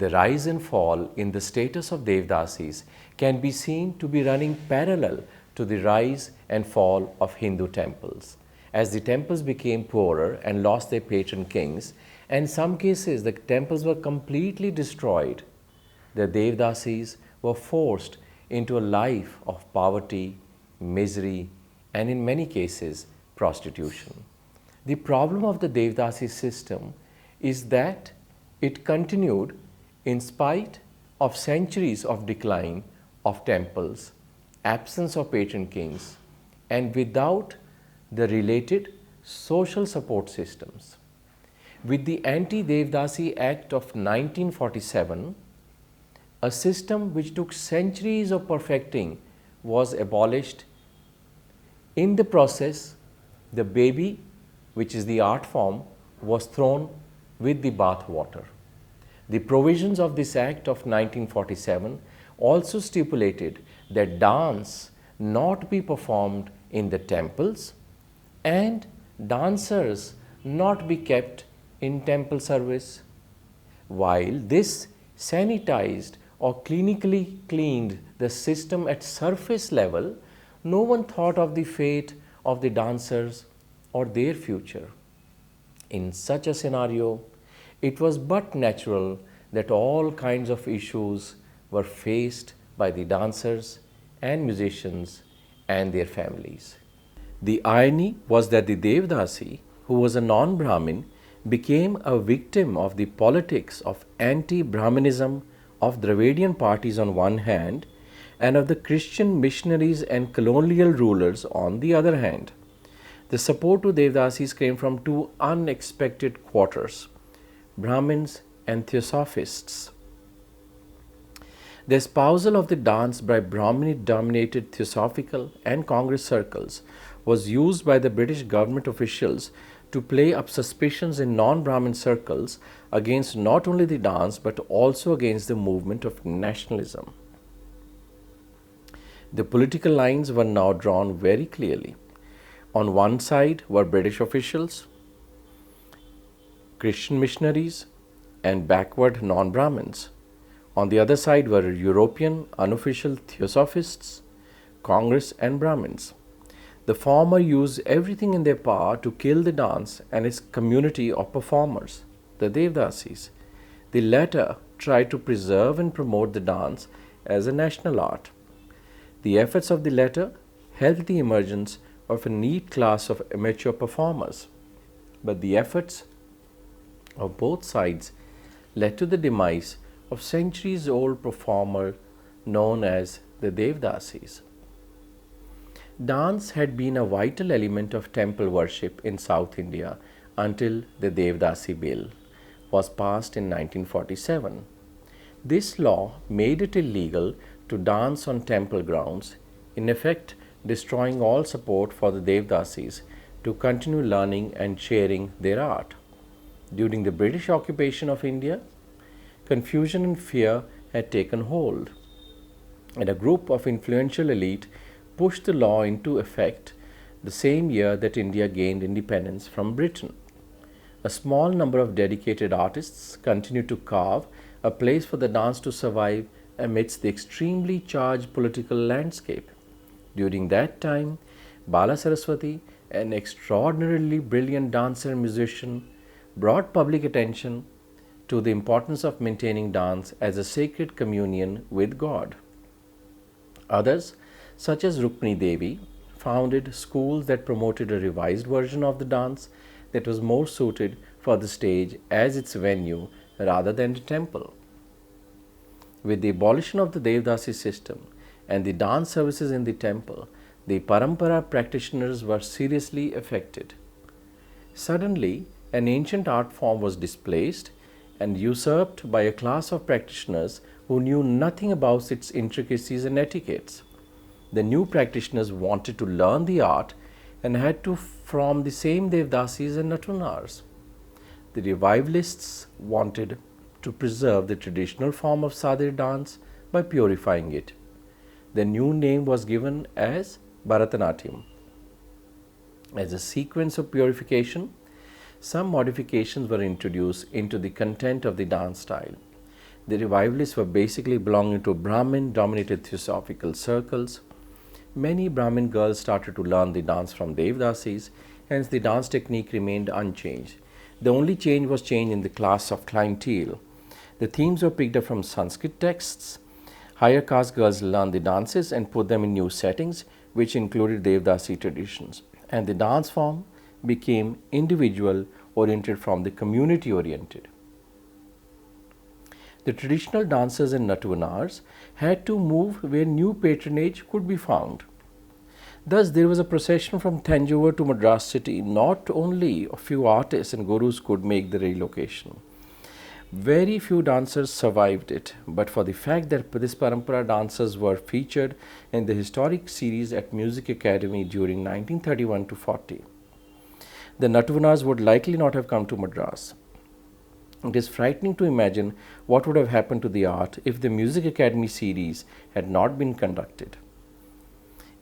The rise and fall in the status of Devadasis can be seen to be running parallel to the rise and fall of Hindu temples. As the temples became poorer and lost their patron kings, and in some cases the temples were completely destroyed, the Devadasis were forced into a life of poverty, misery, and in many cases, prostitution. The problem of the Devadasi system is that it continued in spite of centuries of decline of temples, absence of patron kings, and without the related social support systems. With the Anti-Devadasi Act of 1947, a system which took centuries of perfecting was abolished. In the process, the baby, which is the art form, was thrown with the bath water. The provisions of this Act of 1947 also stipulated that dance not be performed in the temples and dancers not be kept in temple service. While this sanitized or clinically cleaned the system at surface level, no one thought of the fate of the dancers or their future. In such a scenario, it was but natural that all kinds of issues were faced by the dancers and musicians and their families. The irony was that the Devadasi, who was a non-Brahmin, became a victim of the politics of anti-Brahminism of Dravidian parties on one hand and of the Christian missionaries and colonial rulers on the other hand. The support to Devadasis came from two unexpected quarters: Brahmins and Theosophists. The espousal of the dance by Brahminic-dominated Theosophical and Congress circles was used by the British government officials to play up suspicions in non-Brahmin circles against not only the dance but also against the movement of nationalism. The political lines were now drawn very clearly. On one side were British officials, Christian missionaries, and backward non-Brahmins. On the other side were European unofficial Theosophists, Congress, and Brahmins. The former used everything in their power to kill the dance and its community of performers, the Devadasis. The latter tried to preserve and promote the dance as a national art. The efforts of the latter helped the emergence of a neat class of amateur performers, but the efforts of both sides led to the demise of centuries-old performer known as the Devadasis. Dance had been a vital element of temple worship in South India until the Devadasi Bill was passed in 1947. This law made it illegal to dance on temple grounds, in effect destroying all support for the Devadasis to continue learning and sharing their art. During the British occupation of India, confusion and fear had taken hold, and a group of influential elite pushed the law into effect the same year that India gained independence from Britain. A small number of dedicated artists continued to carve a place for the dance to survive amidst the extremely charged political landscape. During that time, Bala Saraswati, an extraordinarily brilliant dancer and musician, brought public attention to the importance of maintaining dance as a sacred communion with God. Others, such as Rukmini Devi, founded schools that promoted a revised version of the dance that was more suited for the stage as its venue rather than the temple. With the abolition of the Devadasi system and the dance services in the temple, the Parampara practitioners were seriously affected. Suddenly, an ancient art form was displaced and usurped by a class of practitioners who knew nothing about its intricacies and etiquettes. The new practitioners wanted to learn the art and had to from the same Devadasis and Natuvnars. The revivalists wanted to preserve the traditional form of Sadir dance by purifying it. The new name was given as Bharatanatyam. As a sequence of purification, some modifications were introduced into the content of the dance style. The revivalists were basically belonging to Brahmin-dominated theosophical circles. Many Brahmin girls started to learn the dance from Devadasis, hence the dance technique remained unchanged. The only change was change in the class of clientele. The themes were picked up from Sanskrit texts. Higher caste girls learned the dances and put them in new settings, which included Devadasi traditions. And the dance form became individual oriented from the community oriented. The traditional dancers and Natuvnars had to move where new patronage could be found. Thus, there was a procession from Tanjore to Madras city. Not only a few artists and gurus could make the relocation. Very few dancers survived it, but for the fact that this parampara dancers were featured in the historic series at Music Academy during 1931 to 40. The Natuvnars would likely not have come to Madras. It is frightening to imagine what would have happened to the art if the Music Academy series had not been conducted.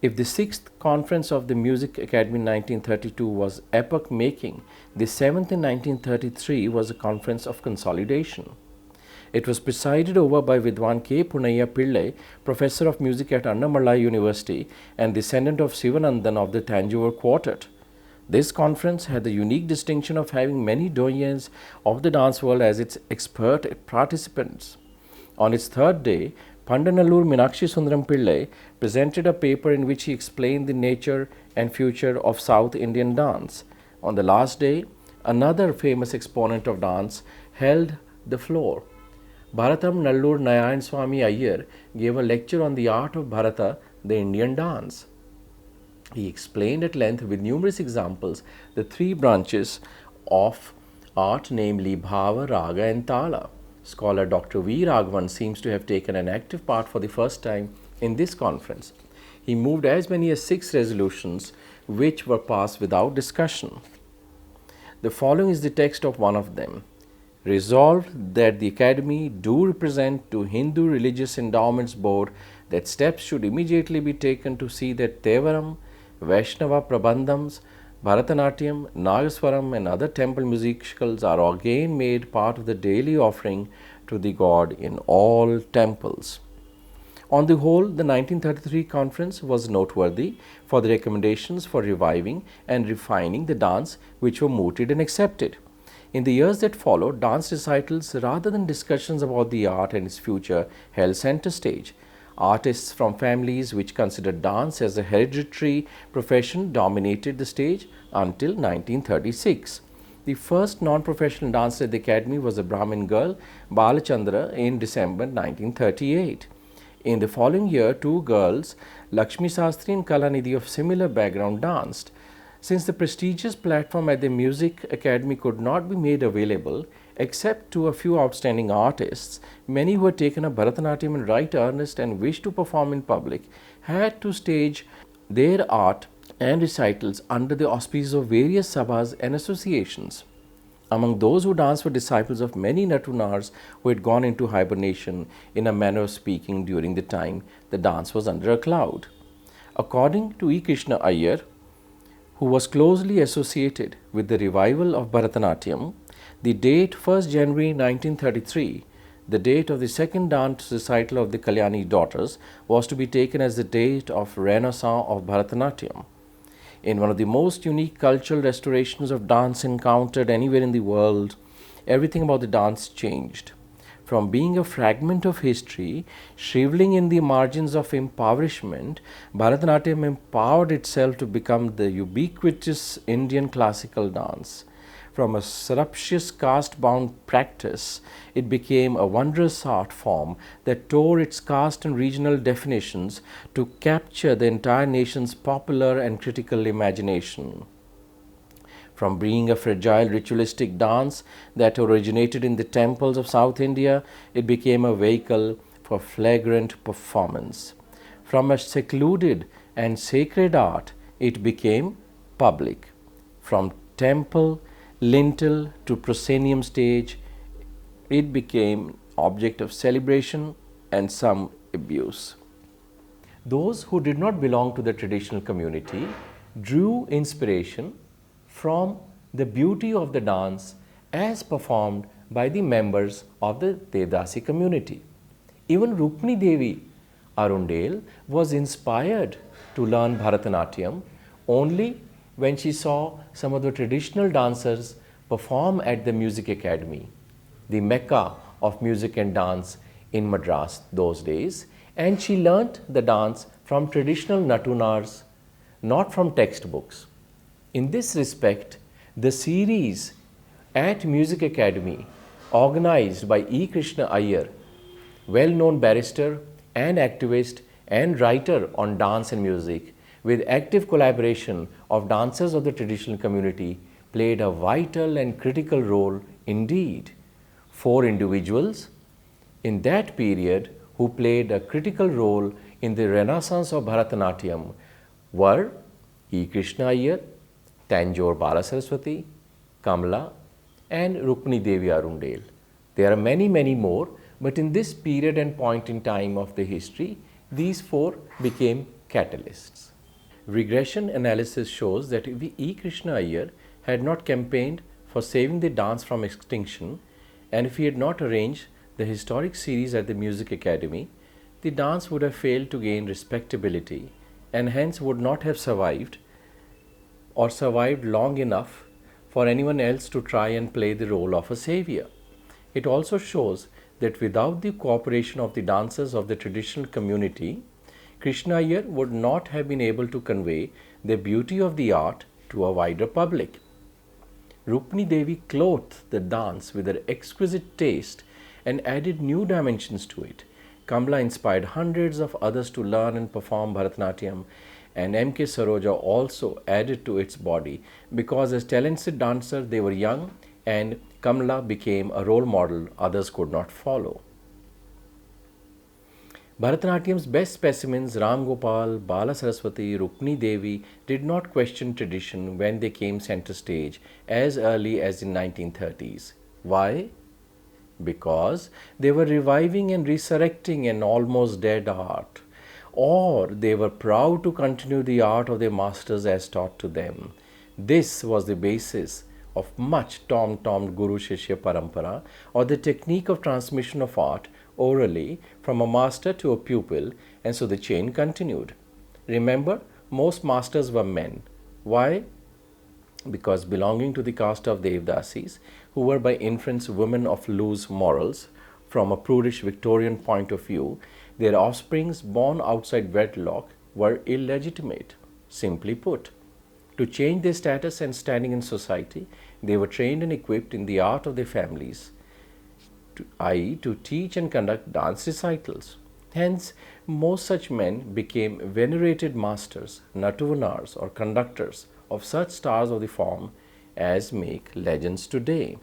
If the 6th conference of the Music Academy in 1932 was epoch-making, the 7th in 1933 was a conference of consolidation. It was presided over by Vidwan K. Punaiya Pillai, professor of music at Annamalai University and descendant of Sivanandan of the Tanjore Quartet. This conference had the unique distinction of having many doyens of the dance world as its expert participants. On its third day, Pandanallur Meenakshi Sundaram Pillai presented a paper in which he explained the nature and future of South Indian dance. On the last day, another famous exponent of dance held the floor. Bharatam Nallur Narayan Swami Iyer gave a lecture on the art of Bharata, the Indian dance. He explained at length with numerous examples the three branches of art, namely Bhava, Raga and Tala. Scholar Dr. V. Raghavan seems to have taken an active part for the first time in this conference. He moved as many as 6 resolutions which were passed without discussion. The following is the text of one of them. Resolved that the Academy do represent to Hindu Religious Endowments Board that steps should immediately be taken to see that Tevaram, Vaishnava Prabandhams, Bharatanatyam, Nagaswaram and other temple musicals are again made part of the daily offering to the god in all temples. On the whole, the 1933 conference was noteworthy for the recommendations for reviving and refining the dance which were mooted and accepted. In the years that followed, dance recitals rather than discussions about the art and its future held center stage. Artists from families which considered dance as a hereditary profession dominated the stage until 1936. The first non-professional dancer at the Academy was a Brahmin girl, Balachandra, in December 1938. In the following year, 2 girls, Lakshmi Sastri and Kalanidhi of similar background, danced. Since the prestigious platform at the Music Academy could not be made available, except to a few outstanding artists, many who had taken up Bharatanatyam in right earnest and wished to perform in public had to stage their art and recitals under the auspices of various sabhas and associations. Among those who danced were disciples of many Natuvnars who had gone into hibernation, in a manner of speaking, during the time the dance was under a cloud. According to E. Krishna Iyer, who was closely associated with the revival of Bharatanatyam, the date 1st January 1933, the date of the second dance recital of the Kalyani daughters, was to be taken as the date of Renaissance of Bharatanatyam. In one of the most unique cultural restorations of dance encountered anywhere in the world, everything about the dance changed. From being a fragment of history, shriveling in the margins of impoverishment, Bharatanatyam empowered itself to become the ubiquitous Indian classical dance. From a surreptitious caste-bound practice, it became a wondrous art form that tore its caste and regional definitions to capture the entire nation's popular and critical imagination. From being a fragile ritualistic dance that originated in the temples of South India, it became a vehicle for flagrant performance. From a secluded and sacred art, it became public. From temple, lintel to proscenium stage, it became object of celebration and some abuse. Those who did not belong to the traditional community drew inspiration from the beauty of the dance as performed by the members of the Devadasi community. Even Rukmini Devi Arundel was inspired to learn Bharatanatyam only when she saw some of the traditional dancers perform at the music academy, the mecca of music and dance in Madras those days, and she learnt the dance from traditional Natunars, not from textbooks. In this respect, the series at Music Academy, organized by E. Krishna Iyer, well-known barrister and activist and writer on dance and music, with active collaboration of dancers of the traditional community, played a vital and critical role indeed. 4 individuals in that period who played a critical role in the renaissance of Bharatanatyam were E. Krishna Iyer, Tanjore Balasaraswati, Kamla, and Rukmini Devi Arundel. There are many, many more, but in this period and point in time of the history, these 4 became catalysts. Regression analysis shows that if E. Krishna Iyer had not campaigned for saving the dance from extinction, and if he had not arranged the historic series at the Music Academy, the dance would have failed to gain respectability and hence would not have survived or survived long enough for anyone else to try and play the role of a savior. It also shows that without the cooperation of the dancers of the traditional community, Krishna Iyer would not have been able to convey the beauty of the art to a wider public. Rukmini Devi clothed the dance with her exquisite taste and added new dimensions to it. Kamla inspired hundreds of others to learn and perform Bharatanatyam, and M.K. Saroja also added to its body because as talented dancers they were young and Kamla became a role model others could not follow. Bharatanatyam's best specimens Ram Gopal, Bala Saraswati, Rukmini Devi did not question tradition when they came center stage as early as in 1930s. Why? Because they were reviving and resurrecting an almost dead art, or they were proud to continue the art of their masters as taught to them. This was the basis of much tom-tommed Guru Shishya Parampara, or the technique of transmission of art orally from a master to a pupil, and so the chain continued. Remember, most masters were men. Why? Because belonging to the caste of Devadasis, who were by inference women of loose morals, from a prudish Victorian point of view, their offsprings born outside wedlock were illegitimate. Simply put, to change their status and standing in society, they were trained and equipped in the art of their families, i.e., to teach and conduct dance recitals. Hence, most such men became venerated masters, Natuvnars, or conductors of such stars of the form as make legends today.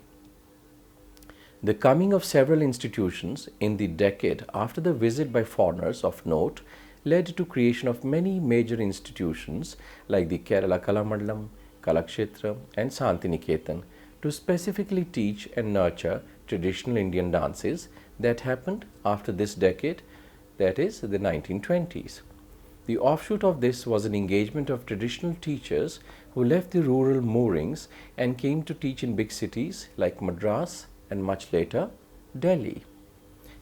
The coming of several institutions in the decade after the visit by foreigners of note led to creation of many major institutions like the Kerala Kalamandalam, Kalakshetra, and Santiniketan to specifically teach and nurture traditional Indian dances that happened after this decade, that is the 1920s. The offshoot of this was an engagement of traditional teachers who left the rural moorings and came to teach in big cities like Madras and much later Delhi.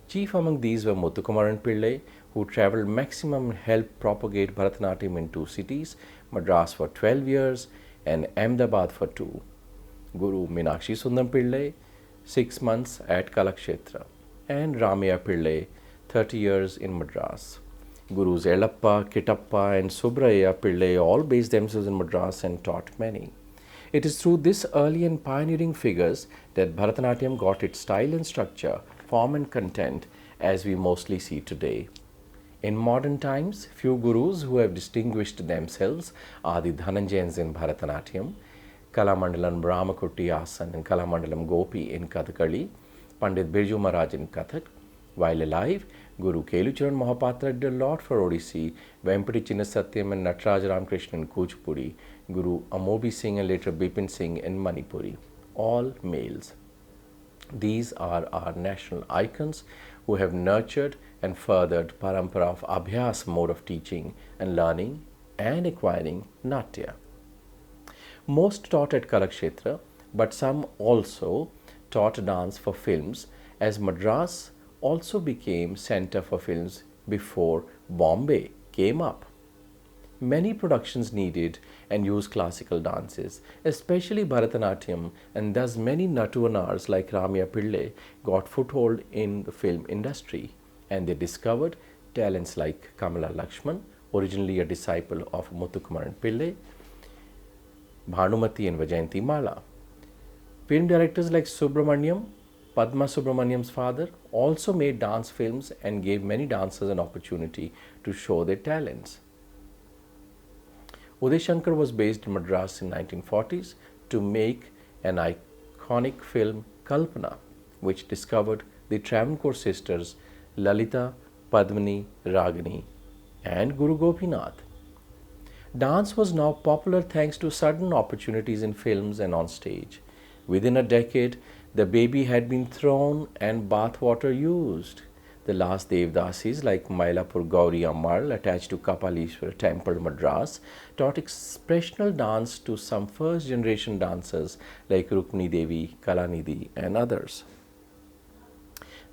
Chief among these were Muthukumaran Pillai, who travelled maximum and helped propagate Bharatanatyam in 2 cities, Madras for 12 years and Ahmedabad for 2. Guru Meenakshi Sundam Pillai, 6 months at Kalakshetra, and Ramaya Pillai, 30 years in Madras. Gurus Elappa, Kittappa, and Subraya Pillai all based themselves in Madras and taught many. It is through this early and pioneering figures that Bharatanatyam got its style and structure, form and content as we mostly see today. In modern times, few gurus who have distinguished themselves are the Dhananjayans in Bharatanatyam, Kalamandalam Brahmakutti Asan and Kalamandalam Gopi in Kathakali, Pandit Birju Maharaj in Kathak. While alive, Guru Kelucharan Mahapatra did a lot for Odissi, Vempati Chinnasatyam and Nataraj Ramakrishnan in Kuchipudi, Guru Amobi Singh and later Bipin Singh in Manipuri, all males. These are our national icons who have nurtured and furthered parampara of Abhyas mode of teaching and learning and acquiring Natya. Most taught at Kalakshetra, but some also taught dance for films, as Madras also became center for films before Bombay came up. Many productions needed and used classical dances, especially Bharatanatyam, and thus many Natuvnars like Ramya Pillai got foothold in the film industry, and they discovered talents like Kamala Lakshman, originally a disciple of Muthukumaran Pillai, Bhanumati and Vajayanti Mala. Film directors like Subramaniam, Padma Subramaniam's father, also made dance films and gave many dancers an opportunity to show their talents. Uday Shankar was based in Madras in 1940s to make an iconic film Kalpana, which discovered the Travancore sisters Lalita, Padmini, Ragini and Guru Gopinath. Dance was now popular thanks to sudden opportunities in films and on stage. Within a decade, the baby had been thrown and bathwater used. The last Devadasis like Mylapur Gauri Ammal, attached to Kapalishwara Temple, Madras, taught expressional dance to some first generation dancers like Rukmini Devi, Kalanidhi and others.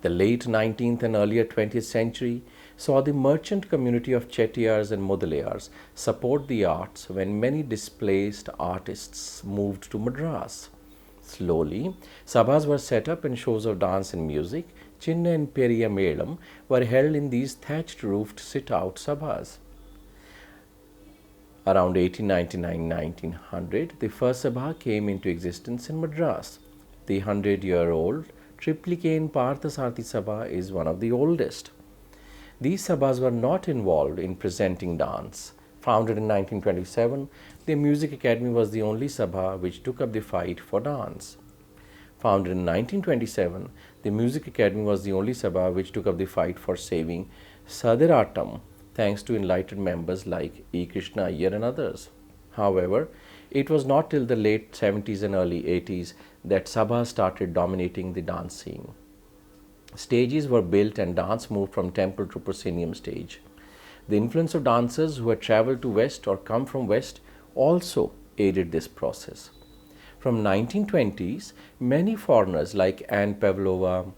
The late 19th and earlier 20th century saw the merchant community of Chettiars and Mudalayars support the arts when many displaced artists moved to Madras. Slowly, sabhas were set up and shows of dance and music, Chinna and Periya Melam, were held in these thatched-roofed sit-out sabhas. Around 1899-1900, the first sabha came into existence in Madras. The 100-year-old Triplicane Parthasarthi Sabha is one of the oldest. These sabhas were not involved in presenting dance. Founded in 1927, the Music Academy was the only sabha which took up the fight for dance. Founded in 1927, the Music Academy was the only sabha which took up the fight for saving Sadiratam, thanks to enlightened members like E. Krishna Iyer and others. However, it was not till the late 70s and early 80s that sabha started dominating the dance scene. Stages were built and dance moved from temple to proscenium stage. The influence of dancers who had traveled to West or come from West also aided this process. From 1920s, many foreigners like Anne Pavlova,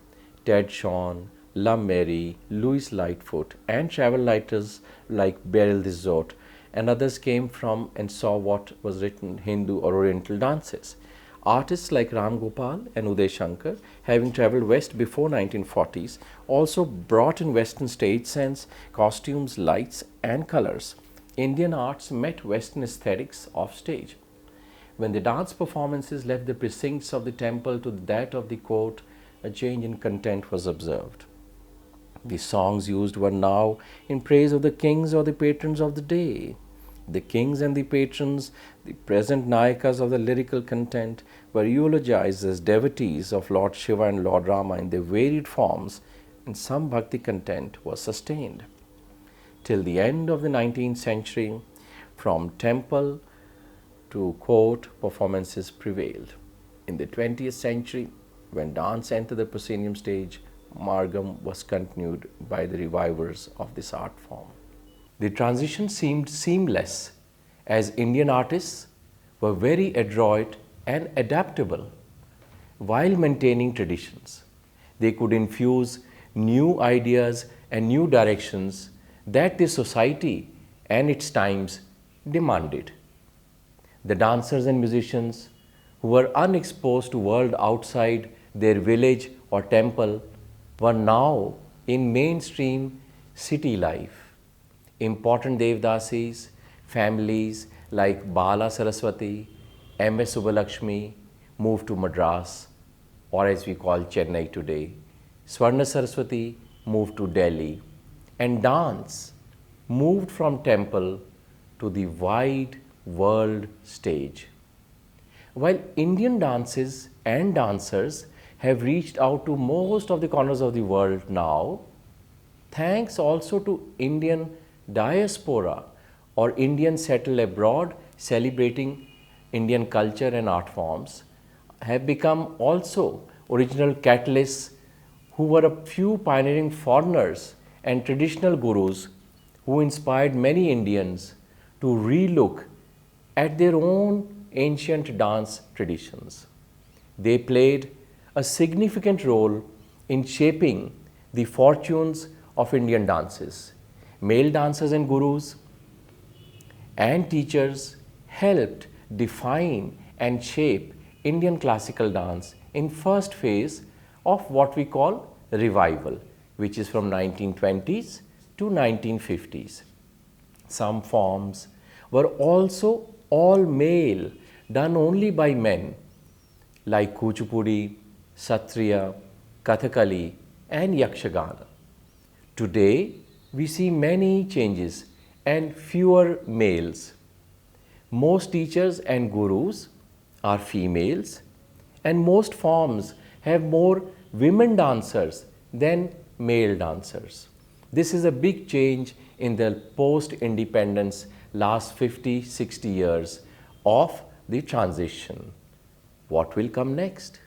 Ted Shawn, Lum Mary, Louis Lightfoot, and travel writers like Beryl Dizot and others came from and saw what was written Hindu or Oriental dances. Artists like Ram Gopal and Uday Shankar, having traveled west before 1940s, also brought in Western stage sense, costumes, lights and colors. Indian arts met Western aesthetics off stage. When the dance performances left the precincts of the temple to that of the court, a change in content was observed. The songs used were now in praise of the kings or the patrons of the day. The kings and the patrons, the present Nayakas of the lyrical content, were eulogized as devotees of Lord Shiva and Lord Rama in their varied forms, and some bhakti content was sustained. Till the end of the 19th century, from temple to court, performances prevailed. In the 20th century, when dance entered the proscenium stage, Margam was continued by the revivers of this art form. The transition seemed seamless as Indian artists were very adroit and adaptable while maintaining traditions. They could infuse new ideas and new directions that the society and its times demanded. The dancers and musicians who were unexposed to world outside their village or temple were now in mainstream city life. Important Devadasis, families like Bala Saraswati, M.S. Subbalakshmi moved to Madras, or as we call Chennai today. Swarna Saraswati moved to Delhi, and dance moved from temple to the wide world stage. While Indian dances and dancers have reached out to most of the corners of the world now, thanks also to Indian diaspora or Indians settled abroad celebrating Indian culture and art forms, have become also original catalysts who were a few pioneering foreigners and traditional gurus who inspired many Indians to relook at their own ancient dance traditions. They played a significant role in shaping the fortunes of Indian dances. Male dancers and gurus and teachers helped define and shape Indian classical dance in first phase of what we call revival, which is from 1920s to 1950s. Some forms were also all male, done only by men, like Kuchipudi, Satriya, Kathakali and Yakshagana. Today, we see many changes and fewer males. Most teachers and gurus are females, and most forms have more women dancers than male dancers. This is a big change in the post-independence last 50-60 years of the transition. What will come next?